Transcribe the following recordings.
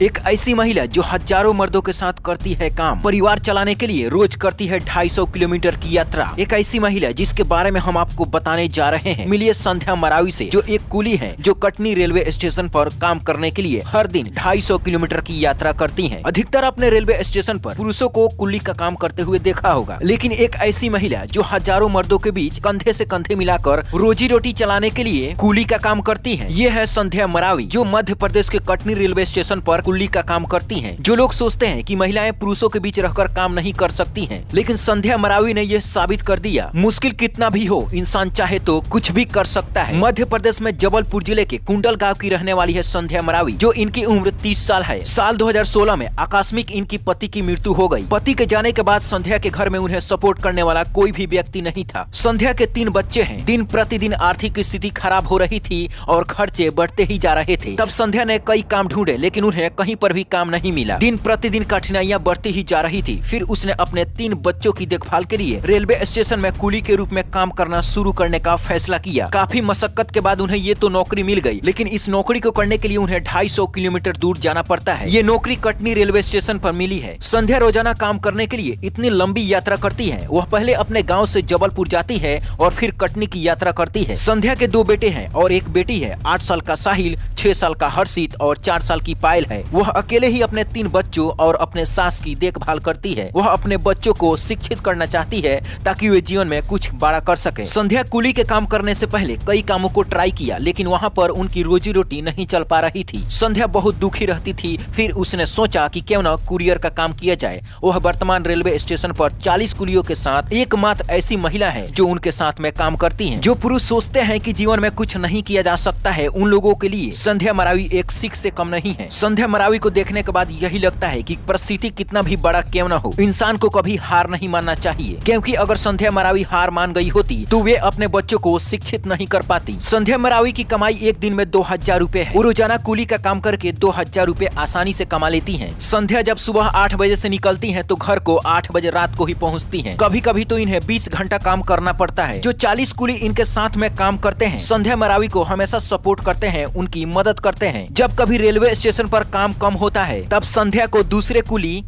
एक ऐसी महिला जो हजारों मर्दों के साथ करती है काम, परिवार चलाने के लिए रोज करती है 250 किलोमीटर की यात्रा। एक ऐसी महिला जिसके बारे में हम आपको बताने जा रहे हैं। मिलिए संध्या मरावी से, जो एक कुली है जो कटनी रेलवे स्टेशन पर काम करने के लिए हर दिन 250 किलोमीटर की यात्रा करती हैं। अधिकतर अपने रेलवे स्टेशन पर पुरुषों को कुली का काम करते हुए देखा होगा, लेकिन एक ऐसी महिला जो हजारों मर्दों के बीच कंधे से कंधे मिलाकर रोजी रोटी चलाने के लिए कुली का काम करती है। ये है संध्या मरावी, जो मध्य प्रदेश के कटनी रेलवे स्टेशन पर कुली का काम करती हैं। जो लोग सोचते हैं कि महिलाएं पुरुषों के बीच रहकर काम नहीं कर सकती हैं, लेकिन संध्या मरावी ने यह साबित कर दिया, मुश्किल कितना भी हो इंसान चाहे तो कुछ भी कर सकता है। मध्य प्रदेश में जबलपुर जिले के कुंडल गांव की रहने वाली है संध्या मरावी, जो इनकी उम्र 30 साल है। साल 2016 में आकस्मिक इनकी पति की मृत्यु हो गई। पति के जाने के बाद संध्या के घर में उन्हें सपोर्ट करने वाला कोई भी व्यक्ति नहीं था। संध्या के 3 बच्चे हैं। दिन प्रतिदिन आर्थिक स्थिति खराब हो रही थी और खर्चे बढ़ते ही जा रहे थे। तब संध्या ने कई काम ढूंढे, लेकिन उन्हें कहीं पर भी काम नहीं मिला। दिन प्रतिदिन कठिनाइयां बढ़ती ही जा रही थी। फिर उसने अपने 3 बच्चों की देखभाल के लिए रेलवे स्टेशन में कुली के रूप में काम करना शुरू करने का फैसला किया। काफी मशक्कत के बाद उन्हें ये तो नौकरी मिल गई, लेकिन इस नौकरी को करने के लिए उन्हें 250 किलोमीटर दूर जाना पड़ता है। ये नौकरी कटनी रेलवे स्टेशन पर मिली है। संध्या रोजाना काम करने के लिए इतनी लंबी यात्रा करती है। वह पहले अपने गाँव से जबलपुर जाती है और फिर कटनी की यात्रा करती है। संध्या के 2 बेटे हैं और एक बेटी है। 8 साल का साहिल, 6 साल का हर्षित और 4 साल की पायल है। वह अकेले ही अपने 3 बच्चों और अपने सास की देखभाल करती है। वह अपने बच्चों को शिक्षित करना चाहती है ताकि वे जीवन में कुछ बड़ा कर सके। संध्या कुली के काम करने से पहले कई कामों को ट्राई किया, लेकिन वहाँ पर उनकी रोजी रोटी नहीं चल पा रही थी। संध्या बहुत दुखी रहती थी। फिर उसने सोचा कि क्यों न कुरियर का काम किया जाए। वह वर्तमान रेलवे स्टेशन पर 40 कुलियों के साथ एकमात्र ऐसी महिला है जो उनके साथ में काम करती है। जो पुरुष सोचते हैं कि जीवन में कुछ नहीं किया जा सकता है, उन लोगों के लिए संध्या मरावी एक सीख से कम नहीं है। संध्या मरावी को देखने के बाद यही लगता है कि परिस्थिति कितना भी बड़ा क्यों न हो, इंसान को कभी हार नहीं मानना चाहिए, क्योंकि अगर संध्या मरावी हार मान गई होती तो वे अपने बच्चों को शिक्षित नहीं कर पाती। संध्या मरावी की कमाई एक दिन में 2000 रुपए है। वो रोजाना कुली का काम करके 2000 रुपए आसानी से कमा लेती हैं। संध्या जब सुबह 8 बजे से निकलती हैं तो घर को 8 बजे रात को ही पहुंचती हैं। कभी कभी तो इन्हें 20 घंटा काम करना पड़ता है। जो 40 कुली इनके साथ में काम करते हैं, संध्या मरावी को हमेशा सपोर्ट करते हैं, उनकी मदद करते हैं। जब कभी रेलवे स्टेशन पर काम कम होता है, तब संध्या को दूसरे कुली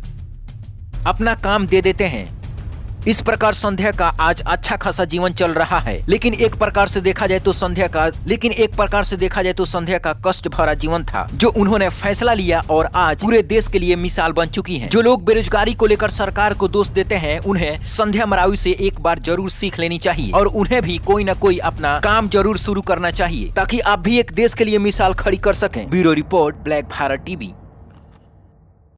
अपना काम दे देते हैं। इस प्रकार संध्या का आज अच्छा खासा जीवन चल रहा है। लेकिन एक प्रकार से देखा जाए तो संध्या का कष्ट भरा जीवन था, जो उन्होंने फैसला लिया और आज पूरे देश के लिए मिसाल बन चुकी हैं। जो लोग बेरोजगारी को लेकर सरकार को दोष देते हैं, उन्हें संध्या मरावी से एक बार जरूर सीख लेनी चाहिए और उन्हें भी कोई न कोई अपना काम जरूर शुरू करना चाहिए, ताकि आप भी एक देश के लिए मिसाल खड़ी कर सकें। Bureau report, black Bharat TV.